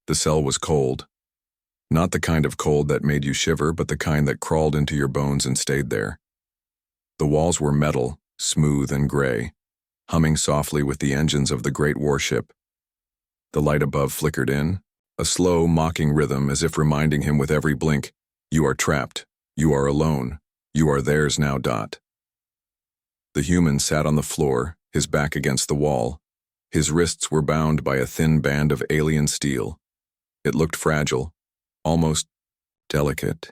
The cell was cold. Not the kind of cold that made you shiver, but the kind that crawled into your bones and stayed there. The walls were metal, smooth and gray, humming softly with the engines of the great warship. The light above flickered in, a slow, mocking rhythm as if reminding him with every blink, "You are trapped. You are alone. You are theirs now." The human sat on the floor, his back against the wall. His wrists were bound by a thin band of alien steel. It looked fragile, almost delicate,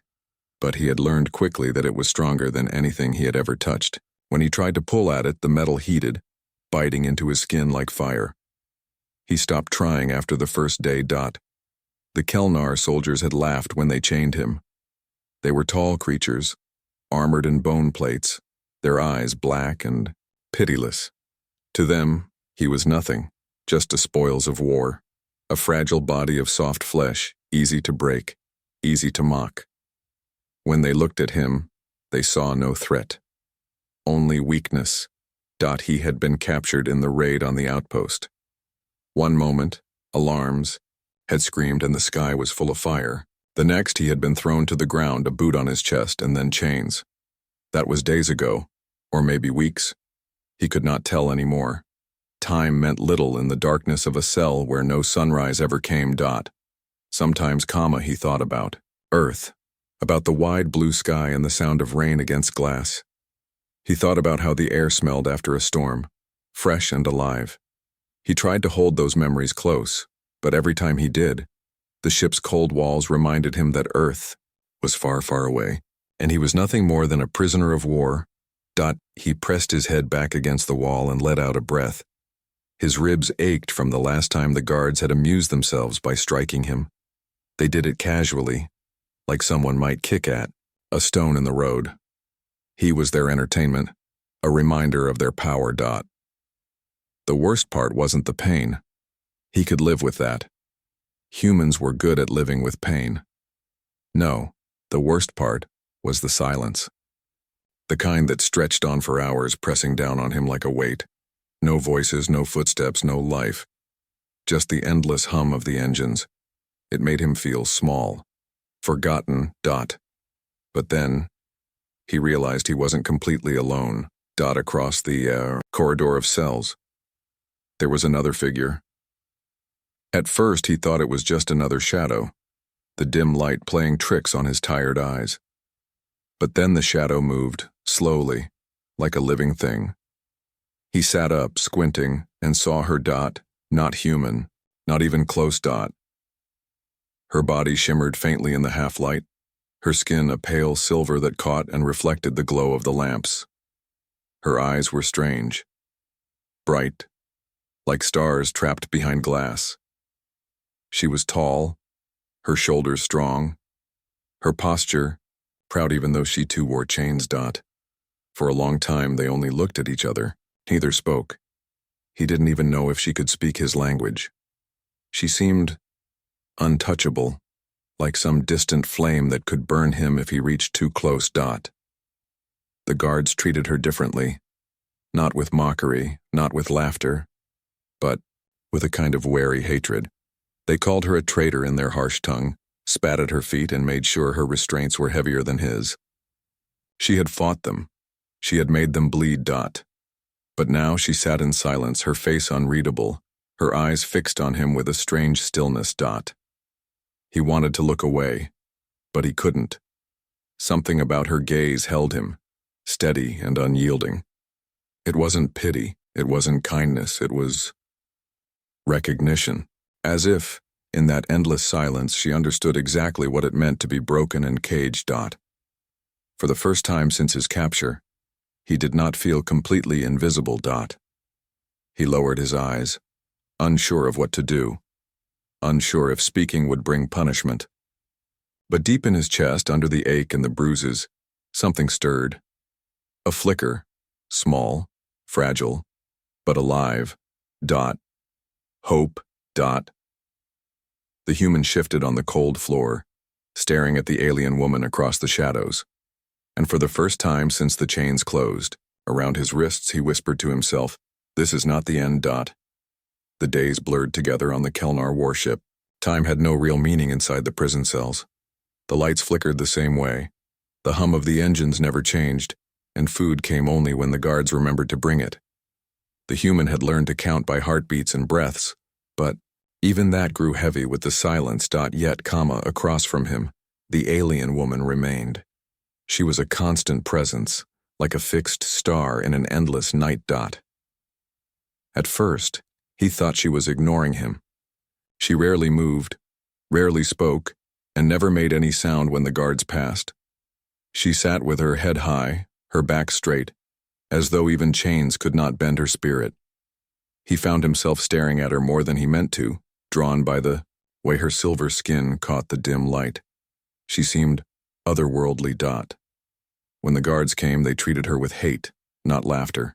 but he had learned quickly that it was stronger than anything he had ever touched. When he tried to pull at it, the metal heated, biting into his skin like fire. He stopped trying after the first day. The Kelnar soldiers had laughed when they chained him. They were tall creatures, armored in bone plates, their eyes black and pitiless. To them, he was nothing, just the spoils of war, a fragile body of soft flesh, easy to break, easy to mock. When they looked at him, they saw no threat, only weakness. He had been captured in the raid on the outpost. One moment, alarms, had screamed and the sky was full of fire. The next, he had been thrown to the ground, a boot on his chest, and then chains. That was days ago, or maybe weeks. He could not tell anymore. Time meant little in the darkness of a cell where no sunrise ever came. Sometimes, he thought about Earth, about the wide blue sky and the sound of rain against glass. He thought about how the air smelled after a storm, fresh and alive. He tried to hold those memories close, but every time he did, the ship's cold walls reminded him that Earth was far, far away, and he was nothing more than a prisoner of war. He pressed his head back against the wall and let out a breath. His ribs ached from the last time the guards had amused themselves by striking him. They did it casually, like someone might kick at a stone in the road. He was their entertainment, a reminder of their power. The worst part wasn't the pain. He could live with that. Humans were good at living with pain. No, the worst part was the silence. The kind that stretched on for hours, pressing down on him like a weight. No voices, no footsteps, no life. Just the endless hum of the engines. It made him feel small, forgotten. But then, he realized he wasn't completely alone. Across the corridor of cells, there was another figure. At first, he thought it was just another shadow, the dim light playing tricks on his tired eyes. But then the shadow moved, slowly, like a living thing. He sat up, squinting, and saw her. Not human, not even close. Her body shimmered faintly in the half-light, her skin a pale silver that caught and reflected the glow of the lamps. Her eyes were strange, bright, like stars trapped behind glass. She was tall, her shoulders strong, her posture proud even though she too wore chains. For a long time they only looked at each other. Neither spoke. He didn't even know if she could speak his language. She seemed untouchable, like some distant flame that could burn him if he reached too close. The guards treated her differently, not with mockery, not with laughter, but with a kind of wary hatred. They called her a traitor in their harsh tongue, spat at her feet, and made sure her restraints were heavier than his. She had fought them. She had made them bleed. But now she sat in silence, her face unreadable, her eyes fixed on him with a strange stillness. He wanted to look away, but he couldn't. Something about her gaze held him, steady and unyielding. It wasn't pity, it wasn't kindness, it was recognition. As if, in that endless silence, she understood exactly what it meant to be broken and caged. For the first time since his capture, he did not feel completely invisible. He lowered his eyes, unsure of what to do, unsure if speaking would bring punishment. But deep in his chest, under the ache and the bruises, something stirred. A flicker, small, fragile, but alive. Hope. The human shifted on the cold floor, staring at the alien woman across the shadows. And for the first time since the chains closed around his wrists, he whispered to himself, "This is not the end." The days blurred together on the Kelnar warship. Time had no real meaning inside the prison cells. The lights flickered the same way. The hum of the engines never changed, and food came only when the guards remembered to bring it. The human had learned to count by heartbeats and breaths, but even that grew heavy with the silence. Yet, across from him, the alien woman remained. She was a constant presence, like a fixed star in an endless night. At first, he thought she was ignoring him. She rarely moved, rarely spoke, and never made any sound when the guards passed. She sat with her head high, her back straight, as though even chains could not bend her spirit. He found himself staring at her more than he meant to, drawn by the way her silver skin caught the dim light. She seemed otherworldly. When the guards came, they treated her with hate, not laughter.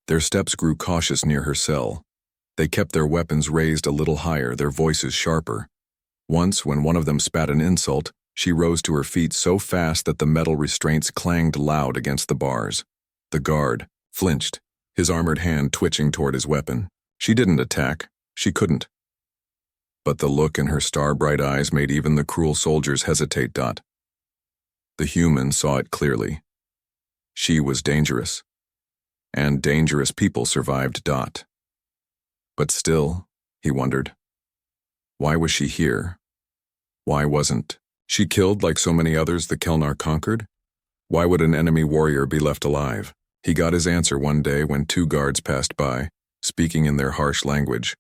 Their steps grew cautious near her cell. They kept their weapons raised a little higher, their voices sharper. Once, when one of them spat an insult, she rose to her feet so fast that the metal restraints clanged loud against the bars. The guard flinched, his armored hand twitching toward his weapon. She didn't attack. She couldn't. But the look in her star-bright eyes made even the cruel soldiers hesitate. The human saw it clearly. She was dangerous. And dangerous people survived. But still, he wondered, why was she here? Why wasn't she killed like so many others the Kelnar conquered? Why would an enemy warrior be left alive? He got his answer one day when two guards passed by, speaking in their harsh language.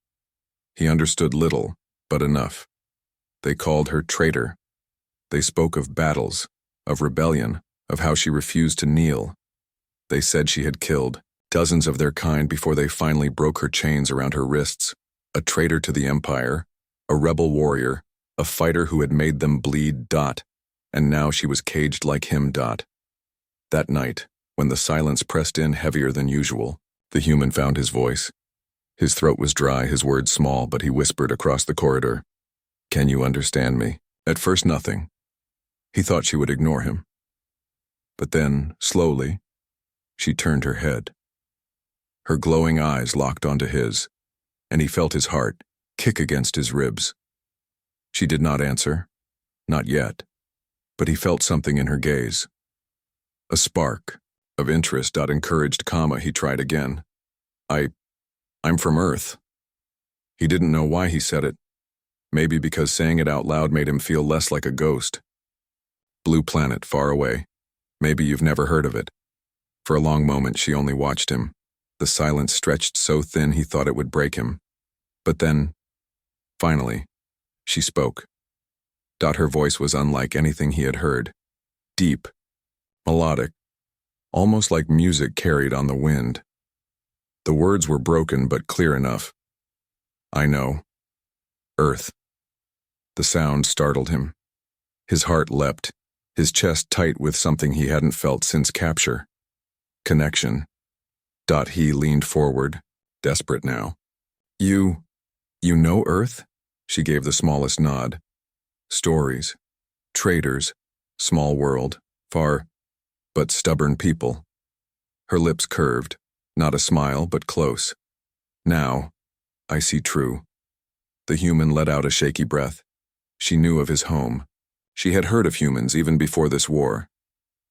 He understood little, but enough. They called her traitor. They spoke of battles, of rebellion, of how she refused to kneel. They said she had killed dozens of their kind before they finally broke her chains around her wrists. A traitor to the Empire, a rebel warrior, a fighter who had made them bleed. And now she was caged like him. That night, when the silence pressed in heavier than usual, the human found his voice. His throat was dry, his words small, but he whispered across the corridor, "Can you understand me?" At first, nothing. He thought she would ignore him. But then, slowly, she turned her head. Her glowing eyes locked onto his, and he felt his heart kick against his ribs. She did not answer, not yet, but he felt something in her gaze. A spark of interest. Encouraged, he tried again. I'm from Earth. He didn't know why he said it. Maybe because saying it out loud made him feel less like a ghost. Blue planet, far away. Maybe you've never heard of it. For a long moment, she only watched him. The silence stretched so thin he thought it would break him. But then, finally, she spoke. Her voice was unlike anything he had heard. Deep, melodic, almost like music carried on the wind. The words were broken but clear enough. I know. Earth. The sound startled him. His heart leapt, his chest tight with something he hadn't felt since capture. Connection. He leaned forward, desperate now. You know Earth? She gave the smallest nod. Stories. Traitors. Small world. Far, but stubborn people. Her lips curved, not a smile, but close. Now, I see true. The human let out a shaky breath. She knew of his home. She had heard of humans even before this war.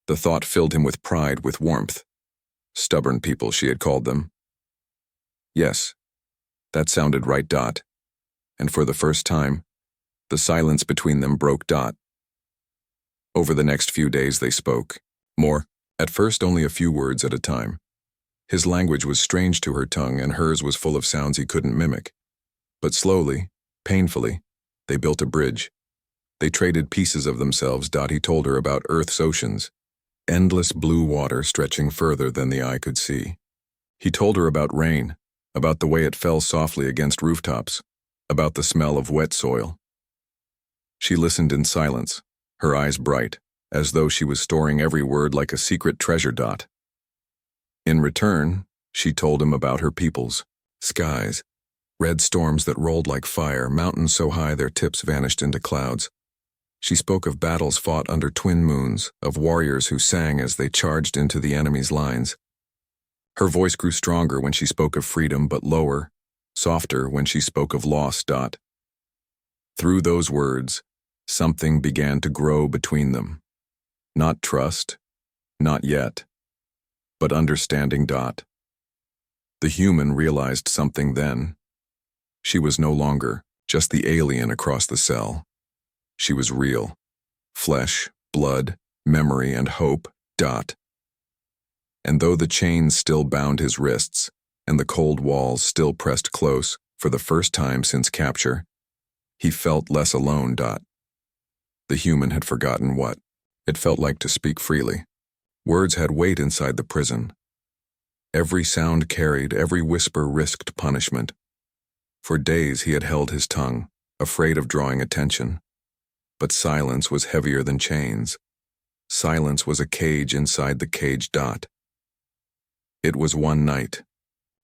The thought filled him with pride, with warmth. Stubborn people, she had called them. Yes, that sounded right. And for the first time, the silence between them broke. Over the next few days they spoke. More. At first only a few words at a time. His language was strange to her tongue and hers was full of sounds he couldn't mimic. But slowly, painfully, they built a bridge. They traded pieces of themselves. He told her about Earth's oceans, endless blue water stretching further than the eye could see. He told her about rain, about the way it fell softly against rooftops, about the smell of wet soil. She listened in silence, her eyes bright, as though she was storing every word like a secret treasure. In return, she told him about her peoples, skies, red storms that rolled like fire, mountains so high their tips vanished into clouds. She spoke of battles fought under twin moons, of warriors who sang as they charged into the enemy's lines. Her voice grew stronger when she spoke of freedom, but lower, softer when she spoke of loss. Through those words, something began to grow between them. Not trust, not yet, but understanding. The human realized something then. She was no longer just the alien across the cell. She was real. Flesh, blood, memory, and hope. And though the chains still bound his wrists, and the cold walls still pressed close for the first time since capture, he felt less alone. The human had forgotten what it felt like to speak freely. Words had weight inside the prison. Every sound carried, every whisper risked punishment. For days he had held his tongue, afraid of drawing attention. But silence was heavier than chains. Silence was a cage inside the cage. It was one night,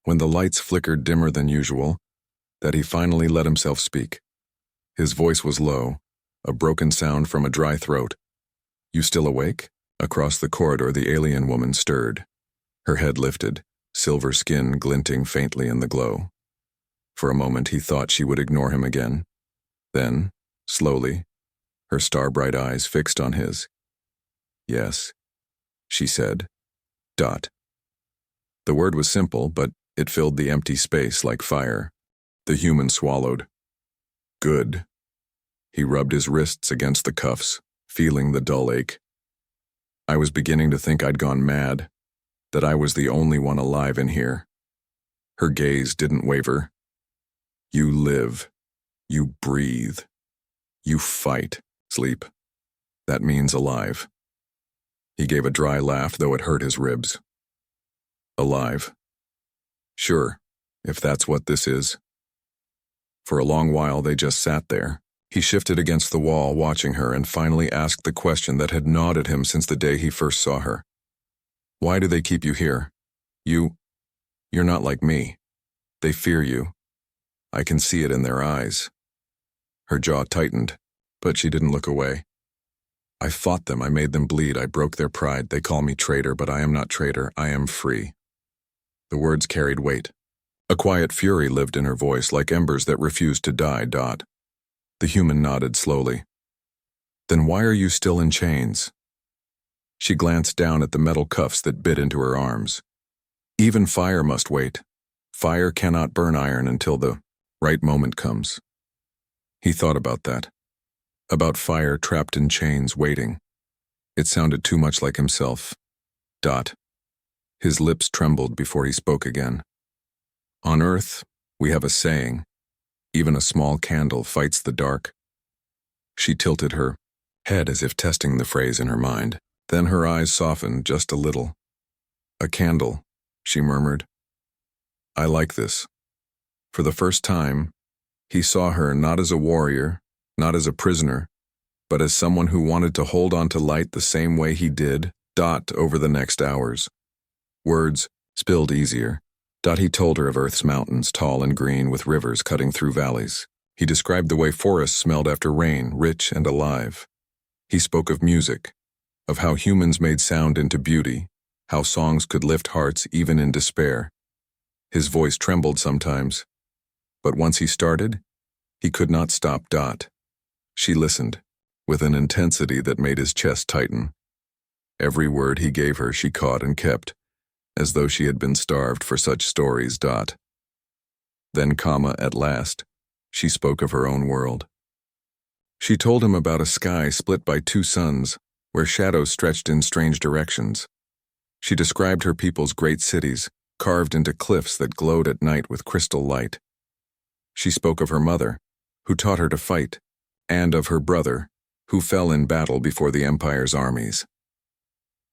when the lights flickered dimmer than usual, that he finally let himself speak. His voice was low, a broken sound from a dry throat. "You still awake?" Across the corridor the alien woman stirred. Her head lifted, silver skin glinting faintly in the glow. For a moment he thought she would ignore him again. Then, slowly, her star-bright eyes fixed on his. "Yes," she said. The word was simple, but it filled the empty space like fire. The human swallowed. "Good." He rubbed his wrists against the cuffs, feeling the dull ache. "I was beginning to think I'd gone mad, that I was the only one alive in here." Her gaze didn't waver. "You live. You breathe. You fight. Sleep. That means alive." He gave a dry laugh, though it hurt his ribs. "Alive. Sure, if that's what this is." For a long while they just sat there. He shifted against the wall, watching her, and finally asked the question that had gnawed at him since the day he first saw her. "Why do they keep you here? You're not like me. They fear you. I can see it in their eyes." Her jaw tightened, but she didn't look away. "I fought them, I made them bleed, I broke their pride. They call me traitor, but I am not traitor, I am free." The words carried weight. A quiet fury lived in her voice, like embers that refused to die. The human nodded slowly. "Then why are you still in chains?" She glanced down at the metal cuffs that bit into her arms. "Even fire must wait. Fire cannot burn iron until the right moment comes." He thought about that. About fire trapped in chains, waiting. It sounded too much like himself. His lips trembled before he spoke again. "On Earth, we have a saying, even a small candle fights the dark." She tilted her head as if testing the phrase in her mind. Then her eyes softened just a little. "A candle," she murmured. "I like this." For the first time, he saw her not as a warrior, not as a prisoner, but as someone who wanted to hold on to light the same way he did. Over the next hours. Words spilled easier. He told her of Earth's mountains, tall and green, with rivers cutting through valleys. He described the way forests smelled after rain, rich and alive. He spoke of music, of how humans made sound into beauty, how songs could lift hearts even in despair. His voice trembled sometimes, but once he started, he could not stop. She listened, with an intensity that made his chest tighten. Every word he gave her she caught and kept, as though she had been starved for such stories. Then, at last, she spoke of her own world. She told him about a sky split by two suns, where shadows stretched in strange directions. She described her people's great cities, carved into cliffs that glowed at night with crystal light. She spoke of her mother, who taught her to fight, and of her brother, who fell in battle before the Empire's armies.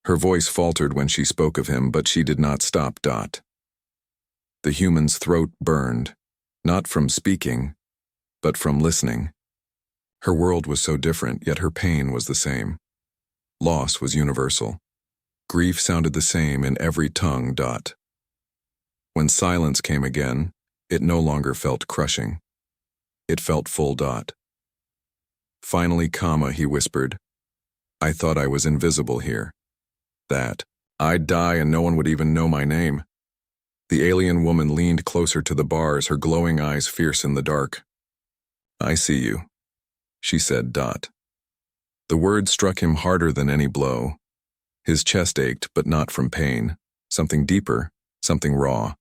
Her voice faltered when she spoke of him, but she did not stop. The human's throat burned, not from speaking, but from listening. Her world was so different, yet her pain was the same. Loss was universal. Grief sounded the same in every tongue. When silence came again, it no longer felt crushing. It felt full. Finally, he whispered, "I thought I was invisible here. That I'd die and no one would even know my name." The alien woman leaned closer to the bars, her glowing eyes fierce in the dark. "I see you. she said. Dot. The word struck him harder than any blow. His chest ached, but not from pain. Something deeper, something raw.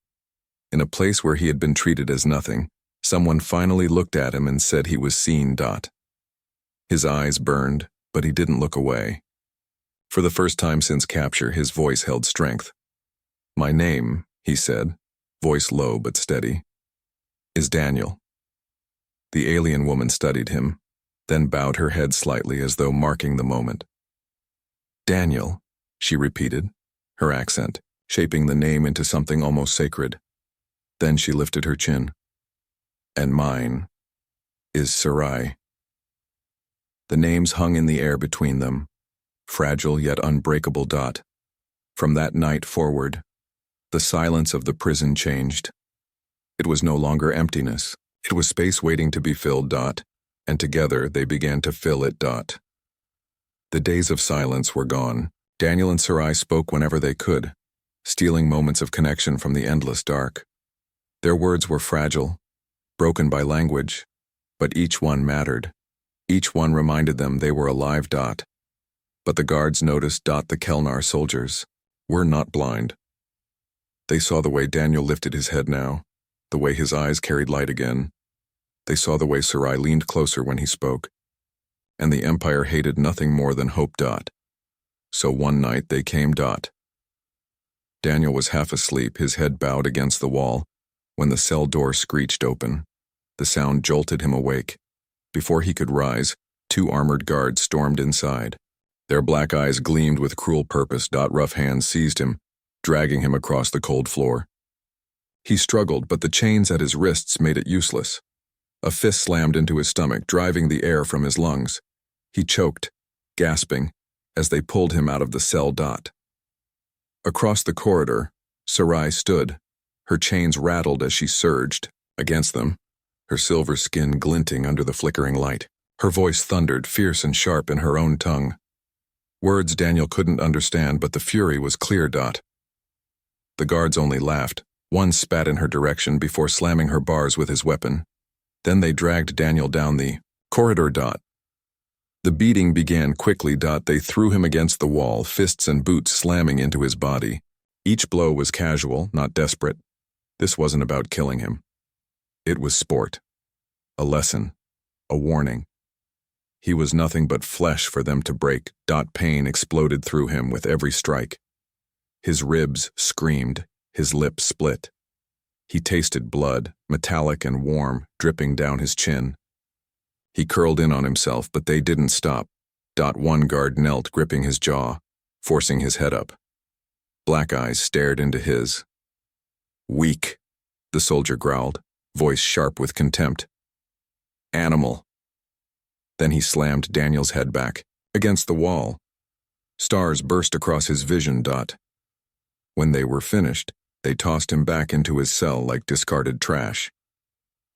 In a place where he had been treated as nothing, someone finally looked at him and said he was seen. Dot. His eyes burned, but he didn't look away. For the first time since capture, his voice held strength. My name, he said, voice low but steady, is Daniel. The alien woman studied him, then bowed her head slightly as though marking the moment. Daniel, she repeated, her accent shaping the name into something almost sacred. Then she lifted her chin. And mine is Sarai. The names hung in the air between them, fragile yet unbreakable. Dot. From that night forward, the silence of the prison changed. It was no longer emptiness. It was space waiting to be filled. Dot. And together they began to fill it. Dot. The days of silence were gone. Daniel and Sarai spoke whenever they could, stealing moments of connection from the endless dark. Their words were fragile, broken by language, but each one mattered. Each one reminded them they were alive. Dot. But the guards noticed. Dot. The Kelnar soldiers were not blind. They saw the way Daniel lifted his head now, the way his eyes carried light again. They saw the way Sarai leaned closer when he spoke. And the Empire hated nothing more than hope. Dot. So one night they came. Dot. Daniel was half asleep, his head bowed against the wall, when the cell door screeched open. The sound jolted him awake. Before he could rise, 2 armored guards stormed inside. Their black eyes gleamed with cruel purpose. Dot. Rough hands seized him, dragging him across the cold floor. He struggled, but the chains at his wrists made it useless. A fist slammed into his stomach, driving the air from his lungs. He choked, gasping, as they pulled him out of the cell. Dot. Across the corridor, Sarai stood. Her chains rattled as she surged against them, her silver skin glinting under the flickering light. Her voice thundered, fierce and sharp in her own tongue. Words Daniel couldn't understand, but the fury was clear. Dot. The guards only laughed. One spat in her direction before slamming her bars with his weapon. Then they dragged Daniel down the corridor. Dot. The beating began quickly. Dot. They threw him against the wall, fists and boots slamming into his body. Each blow was casual, not desperate. This wasn't about killing him. It was sport. A lesson. A warning. He was nothing but flesh for them to break. Dot. Pain exploded through him with every strike. His ribs screamed, his lips split. He tasted blood, metallic and warm, dripping down his chin. He curled in on himself, but they didn't stop. Dot. One guard knelt, gripping his jaw, forcing his head up. Black eyes stared into his. Weak, the soldier growled, voice sharp with contempt. Animal. Then he slammed Daniel's head back, against the wall. Stars burst across his vision. Dot. When they were finished, they tossed him back into his cell like discarded trash.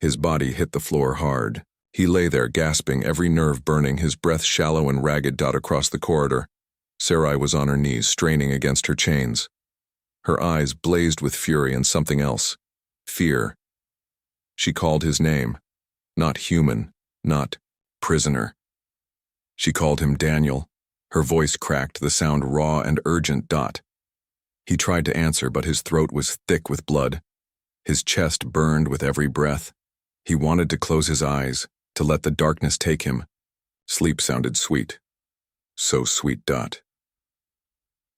His body hit the floor hard. He lay there gasping, every nerve burning, his breath shallow and ragged. Dot. Across the corridor, Sarai was on her knees, straining against her chains. Her eyes blazed with fury and something else. Fear. She called his name. Not human, not prisoner. She called him Daniel. Her voice cracked, the sound raw and urgent. Dot. He tried to answer, but his throat was thick with blood. His chest burned with every breath. He wanted to close his eyes, to let the darkness take him. Sleep sounded sweet. So sweet. Dot.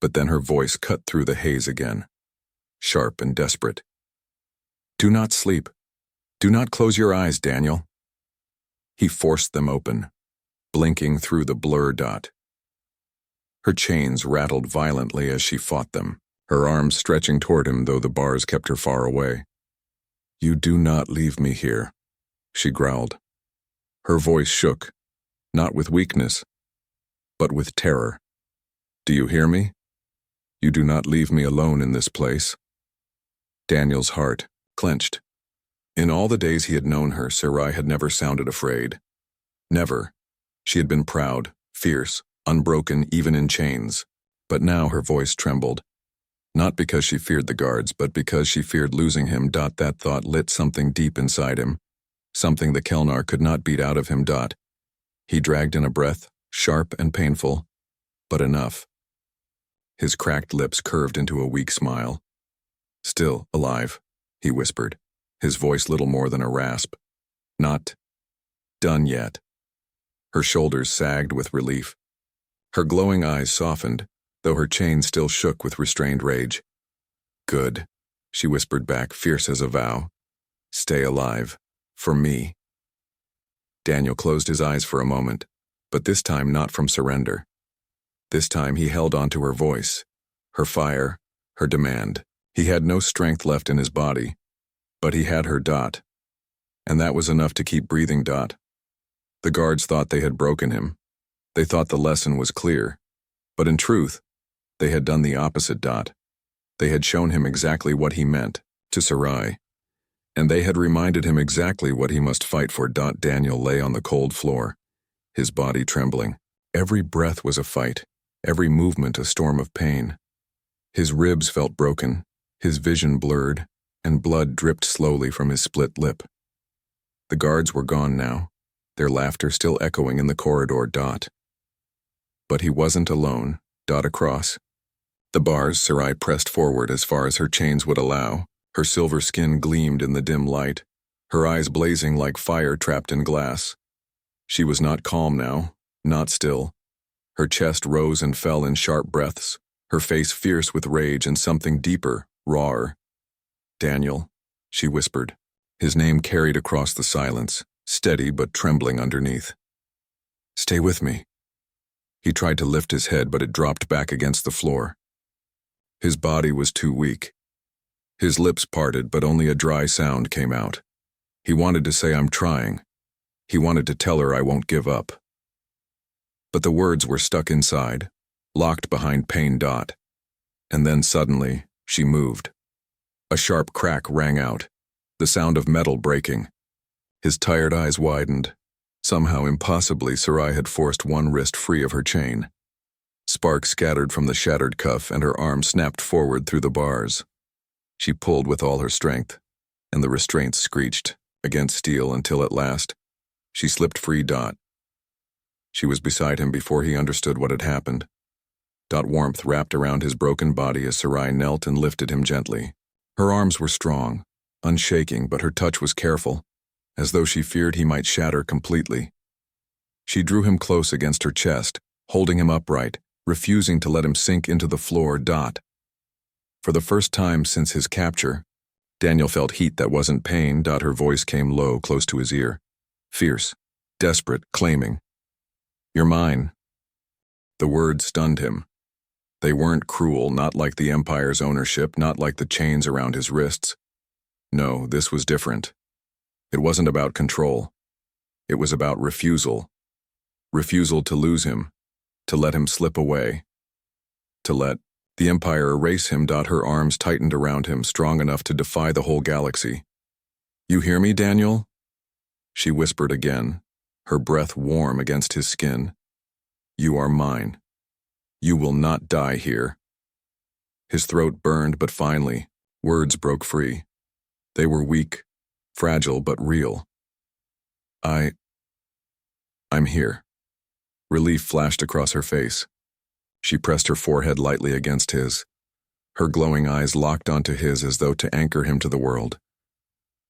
But then her voice cut through the haze again, sharp and desperate. Do not sleep. Do not close your eyes, Daniel. He forced them open, blinking through the blur. Dot. Her chains rattled violently as she fought them, her arms stretching toward him, though the bars kept her far away. You do not leave me here, she growled. Her voice shook, not with weakness, but with terror. Do you hear me? You do not leave me alone in this place. Daniel's heart clenched. In all the days he had known her, Sarai had never sounded afraid. Never. She had been proud, fierce, unbroken even in chains. But now her voice trembled. Not because she feared the guards, but because she feared losing him. Dot. That thought lit something deep inside him. Something the Kelnar could not beat out of him. Dot. He dragged in a breath, sharp and painful, but enough. His cracked lips curved into a weak smile. "Still alive," he whispered, his voice little more than a rasp. "Not done yet." Her shoulders sagged with relief. Her glowing eyes softened, though her chain still shook with restrained rage. "Good," she whispered back, fierce as a vow. "Stay alive. For me." Daniel closed his eyes for a moment, but this time not from surrender. This time he held on to her voice, her fire, her demand. He had no strength left in his body, but he had her, Dot. And that was enough to keep breathing, Dot. The guards thought they had broken him. They thought the lesson was clear. But in truth, they had done the opposite, Dot. They had shown him exactly what he meant, to Sarai. And they had reminded him exactly what he must fight for. Daniel lay on the cold floor, his body trembling. Every breath was a fight, every movement a storm of pain. His ribs felt broken, his vision blurred, and blood dripped slowly from his split lip. The guards were gone now, their laughter still echoing in the corridor. Dot. But he wasn't alone. Dot across the bars, Sarai pressed forward as far as her chains would allow. Her silver skin gleamed in the dim light, her eyes blazing like fire trapped in glass. She was not calm now, not still. Her chest rose and fell in sharp breaths, her face fierce with rage and something deeper, rawer. "Daniel," she whispered, his name carried across the silence, steady but trembling underneath. "Stay with me." He tried to lift his head, but it dropped back against the floor. His body was too weak. His lips parted, but only a dry sound came out. He wanted to say, "I'm trying." He wanted to tell her, "I won't give up." But the words were stuck inside, locked behind pain. Dot. And then suddenly, she moved. A sharp crack rang out, the sound of metal breaking. His tired eyes widened. Somehow, impossibly, Sarai had forced one wrist free of her chain. Sparks scattered from the shattered cuff, and her arm snapped forward through the bars. She pulled with all her strength, and the restraints screeched against steel until at last, she slipped free. Dot. She was beside him before he understood what had happened. Dot warmth wrapped around his broken body as Sarai knelt and lifted him gently. Her arms were strong, unshaking, but her touch was careful, as though she feared he might shatter completely. She drew him close against her chest, holding him upright, refusing to let him sink into the floor. Dot. For the first time since his capture, Daniel felt heat that wasn't pain. Dot. Her voice came low, close to his ear, fierce, desperate, claiming, "You're mine." The words stunned him. They weren't cruel, not like the Empire's ownership, not like the chains around his wrists. No, this was different. It wasn't about control. It was about refusal. Refusal to lose him, to let him slip away, to let the Empire erase him. Her arms tightened around him, strong enough to defy the whole galaxy. "You hear me, Daniel?" She whispered again, her breath warm against his skin. "You are mine. You will not die here." His throat burned, but finally, words broke free. They were weak, fragile, but real. I'm here." Relief flashed across her face. She pressed her forehead lightly against his. Her glowing eyes locked onto his as though to anchor him to the world.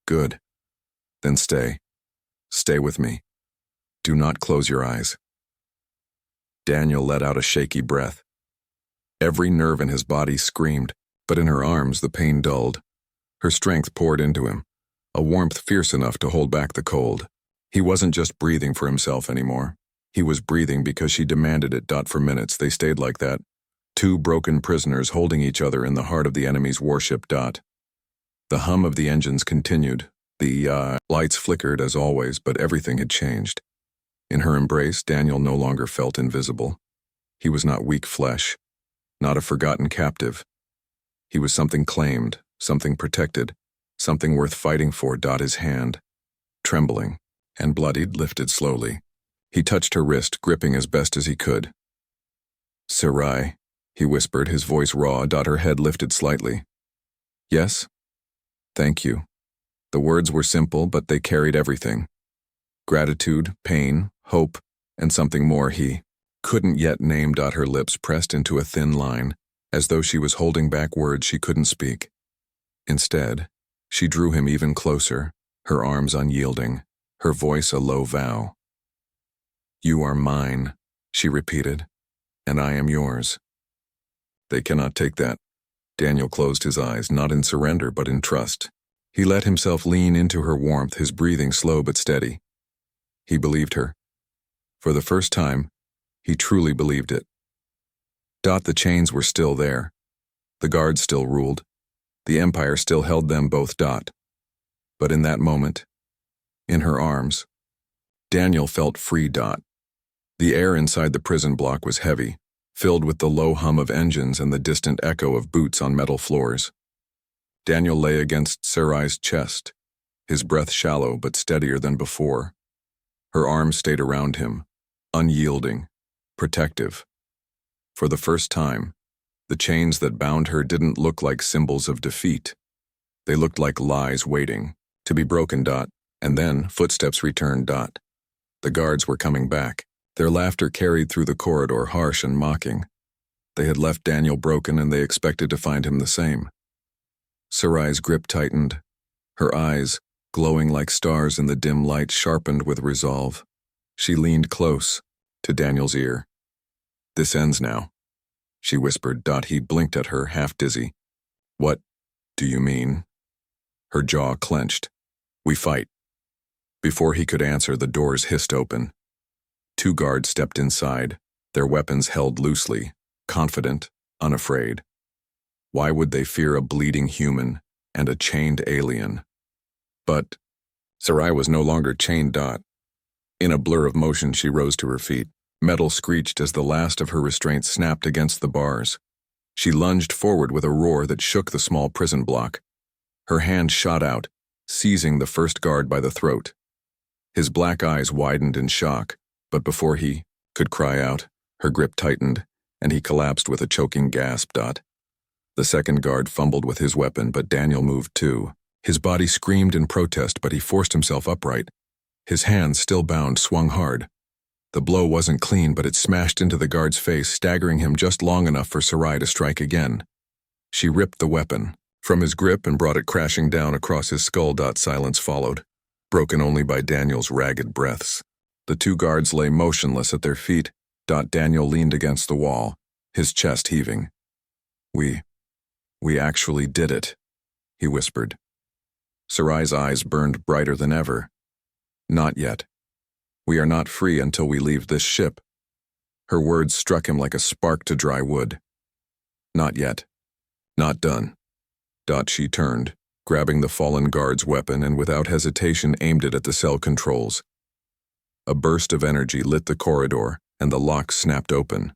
"Good. Then stay. Stay with me. Do not close your eyes." Daniel let out a shaky breath. Every nerve in his body screamed, but in her arms the pain dulled. Her strength poured into him, a warmth fierce enough to hold back the cold. He wasn't just breathing for himself anymore. He was breathing because she demanded it. For minutes they stayed like that, two broken prisoners holding each other in the heart of the enemy's warship. The hum of the engines continued. The lights flickered as always, but everything had changed. In her embrace, Daniel no longer felt invisible. He was not weak flesh, not a forgotten captive. He was something claimed, something protected, something worth fighting for. His hand, trembling and bloodied, lifted slowly. He touched her wrist, gripping as best as he could. "Sarai," he whispered, his voice raw. Her head lifted slightly. "Yes? Thank you." The words were simple, but they carried everything. Gratitude, pain, hope, and something more he couldn't yet name. Her lips pressed into a thin line, as though she was holding back words she couldn't speak. Instead, she drew him even closer, her arms unyielding, her voice a low vow. "You are mine," she repeated, "and I am yours." "They cannot take that." Daniel closed his eyes, not in surrender but in trust. He let himself lean into her warmth, his breathing slow but steady. He believed her. For the first time, he truly believed it. The chains were still there. The guards still ruled. The Empire still held them both. But in that moment, in her arms, Daniel felt free. The air inside the prison block was heavy, filled with the low hum of engines and the distant echo of boots on metal floors. Daniel lay against Sarai's chest, his breath shallow but steadier than before. Her arms stayed around him, unyielding, protective. For the first time, the chains that bound her didn't look like symbols of defeat. They looked like lies waiting to be broken. And then footsteps returned. The guards were coming back. Their laughter carried through the corridor, harsh and mocking. They had left Daniel broken, and they expected to find him the same. Sarai's grip tightened, her eyes, glowing like stars in the dim light, sharpened with resolve. She leaned close to Daniel's ear. "This ends now," she whispered. He blinked at her, half dizzy. "What do you mean?" Her jaw clenched. "We fight." Before he could answer, the doors hissed open. 2 guards stepped inside, their weapons held loosely, confident, unafraid. Why would they fear a bleeding human and a chained alien? But Sarai was no longer chained. In a blur of motion, she rose to her feet. Metal screeched as the last of her restraints snapped against the bars. She lunged forward with a roar that shook the small prison block. Her hand shot out, seizing the first guard by the throat. His black eyes widened in shock, but before he could cry out, her grip tightened, and he collapsed with a choking gasp. The second guard fumbled with his weapon, but Daniel moved too. His body screamed in protest, but he forced himself upright. His hands, still bound, swung hard. The blow wasn't clean, but it smashed into the guard's face, staggering him just long enough for Sarai to strike again. She ripped the weapon from his grip and brought it crashing down across his skull. Silence followed, broken only by Daniel's ragged breaths. The 2 guards lay motionless at their feet. Daniel leaned against the wall, his chest heaving. We actually did it," he whispered. Sarai's eyes burned brighter than ever. "Not yet. We are not free until we leave this ship." Her words struck him like a spark to dry wood. "Not yet. Not done." She turned, grabbing the fallen guard's weapon, and without hesitation aimed it at the cell controls. A burst of energy lit the corridor, and the lock snapped open.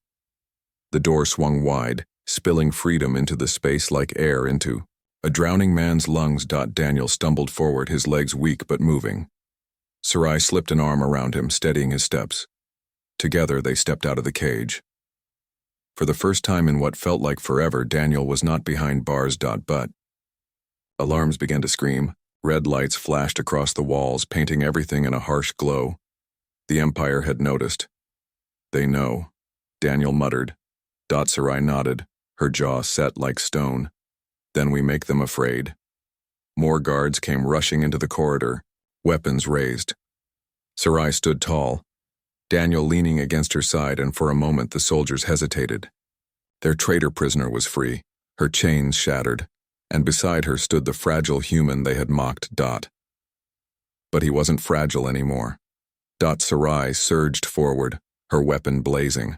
The door swung wide, spilling freedom into the space like air into a drowning man's lungs. Daniel stumbled forward, his legs weak but moving. Sarai slipped an arm around him, steadying his steps. Together they stepped out of the cage. For the first time in what felt like forever, Daniel was not behind bars. But alarms began to scream. Red lights flashed across the walls, painting everything in a harsh glow. The Empire had noticed. "They know," Daniel muttered. Sarai nodded, her jaw set like stone. "Then we make them afraid." More guards came rushing into the corridor, weapons raised. Sarai stood tall, Daniel leaning against her side, and for a moment the soldiers hesitated. Their traitor prisoner was free, her chains shattered, and beside her stood the fragile human they had mocked. But he wasn't fragile anymore. Sarai surged forward, her weapon blazing.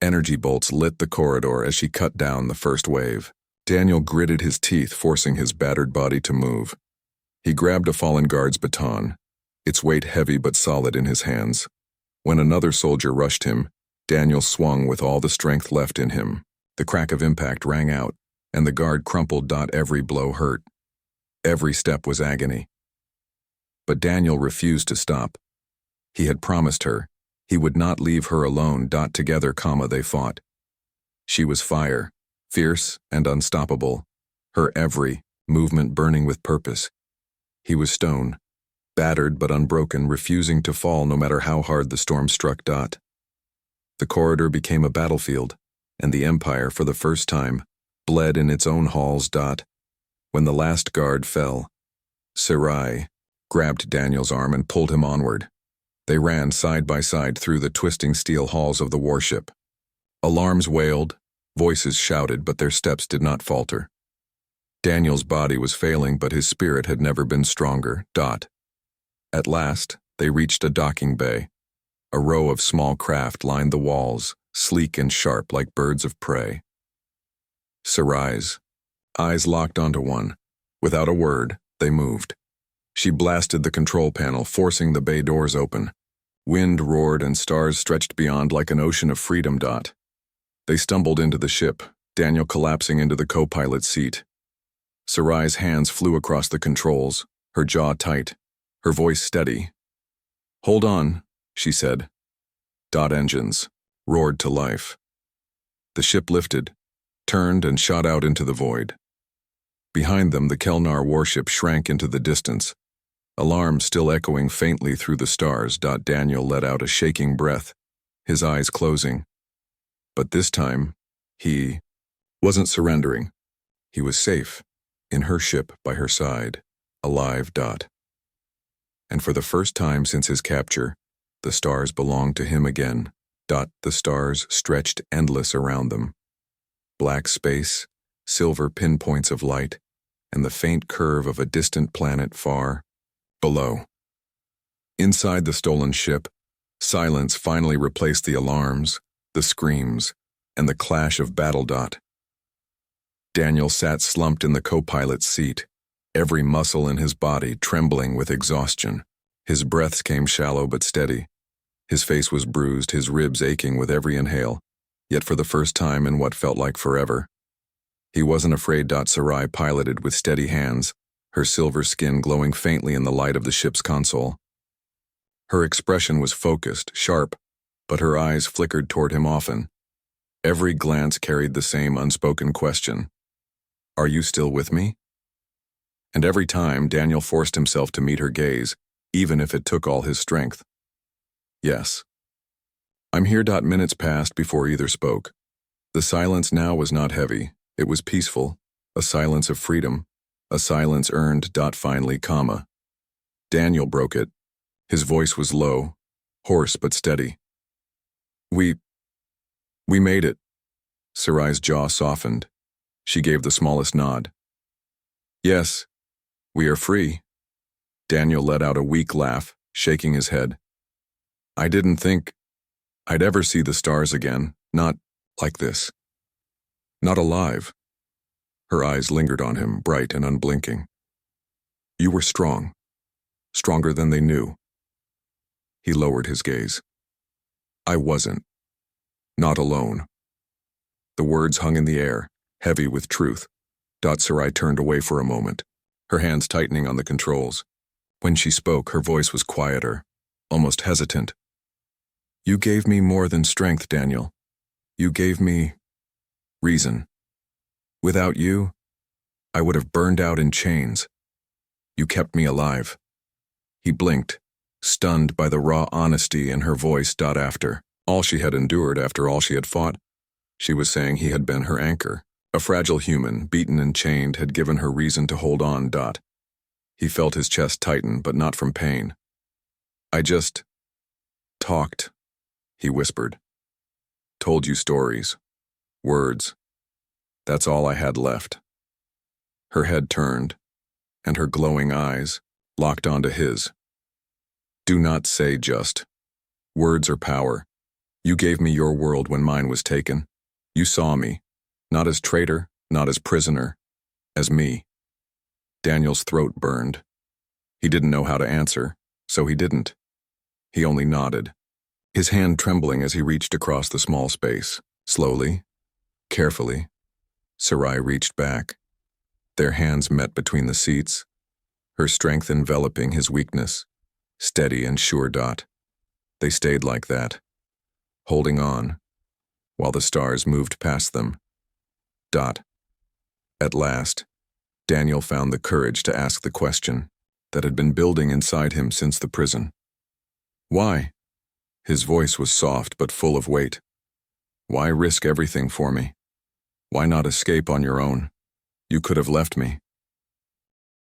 Energy bolts lit the corridor as she cut down the first wave. Daniel gritted his teeth, forcing his battered body to move. He grabbed a fallen guard's baton, its weight heavy but solid in his hands. When another soldier rushed him, Daniel swung with all the strength left in him. The crack of impact rang out, and the guard crumpled. Every blow hurt. Every step was agony. But Daniel refused to stop. He had promised her he would not leave her alone. Together, they fought. She was fire, fierce and unstoppable, her every movement burning with purpose. He was stone, battered but unbroken, refusing to fall no matter how hard the storm struck. The corridor became a battlefield, and the Empire, for the first time, bled in its own halls. When the last guard fell, Sarai grabbed Daniel's arm and pulled him onward. They ran side by side through the twisting steel halls of the warship. Alarms wailed, voices shouted, but their steps did not falter. Daniel's body was failing, but his spirit had never been stronger. At last, they reached a docking bay. A row of small craft lined the walls, sleek and sharp like birds of prey. Sarai's eyes locked onto one. Without a word, they moved. She blasted the control panel, forcing the bay doors open. Wind roared and stars stretched beyond like an ocean of freedom. They stumbled into the ship, Daniel collapsing into the co-pilot's seat. Sarai's hands flew across the controls, her jaw tight, her voice steady. "Hold on," she said. Engines roared to life. The ship lifted, turned, and shot out into the void. Behind them, the Kelnar warship shrank into the distance, alarms still echoing faintly through the stars. Daniel let out a shaking breath, his eyes closing. But this time, he wasn't surrendering. He was safe, in her ship by her side, alive. And for the first time since his capture, the stars belonged to him again. The stars stretched endless around them. Black space, silver pinpoints of light, and the faint curve of a distant planet far below. Inside the stolen ship, silence finally replaced the alarms, the screams, and the clash of battle. Daniel sat slumped in the co-pilot's seat, every muscle in his body trembling with exhaustion. His breaths came shallow but steady. His face was bruised, his ribs aching with every inhale, yet for the first time in what felt like forever. He wasn't afraid. Sarai piloted with steady hands, her silver skin glowing faintly in the light of the ship's console. Her expression was focused, sharp, but her eyes flickered toward him often. Every glance carried the same unspoken question. "Are you still with me?" And every time, Daniel forced himself to meet her gaze, even if it took all his strength. "Yes. I'm here." Minutes passed before either spoke. The silence now was not heavy. It was peaceful, a silence of freedom, a silence earned. Finally, Daniel broke it. His voice was low, hoarse but steady. We made it." Sarai's jaw softened. She gave the smallest nod. "Yes, we are free." Daniel let out a weak laugh, shaking his head. "I didn't think I'd ever see the stars again, not like this. Not alive." Her eyes lingered on him, bright and unblinking. "You were strong, stronger than they knew." He lowered his gaze. "I wasn't. Not alone." The words hung in the air, heavy with truth. Sarai turned away for a moment, her hands tightening on the controls. When she spoke, her voice was quieter, almost hesitant. "You gave me more than strength, Daniel. You gave me reason. Without you, I would have burned out in chains. You kept me alive." He blinked, stunned by the raw honesty in her voice. After all she had endured, after all she had fought, she was saying he had been her anchor. A fragile human, beaten and chained, had given her reason to hold on. He felt his chest tighten, but not from pain. "I just talked," he whispered. "Told you stories, words. That's all I had left." Her head turned, and her glowing eyes locked onto his. "Do not say just. Words are power. You gave me your world when mine was taken. You saw me, not as traitor, not as prisoner, as me." Daniel's throat burned. He didn't know how to answer, so he didn't. He only nodded, his hand trembling as he reached across the small space. Slowly, carefully, Sarai reached back. Their hands met between the seats, her strength enveloping his weakness, steady and sure. They stayed like that, holding on, while the stars moved past them. At last, Daniel found the courage to ask the question. that had been building inside him since the prison. Why? His voice was soft but full of weight. Why risk everything for me? Why not escape on your own? You could have left me.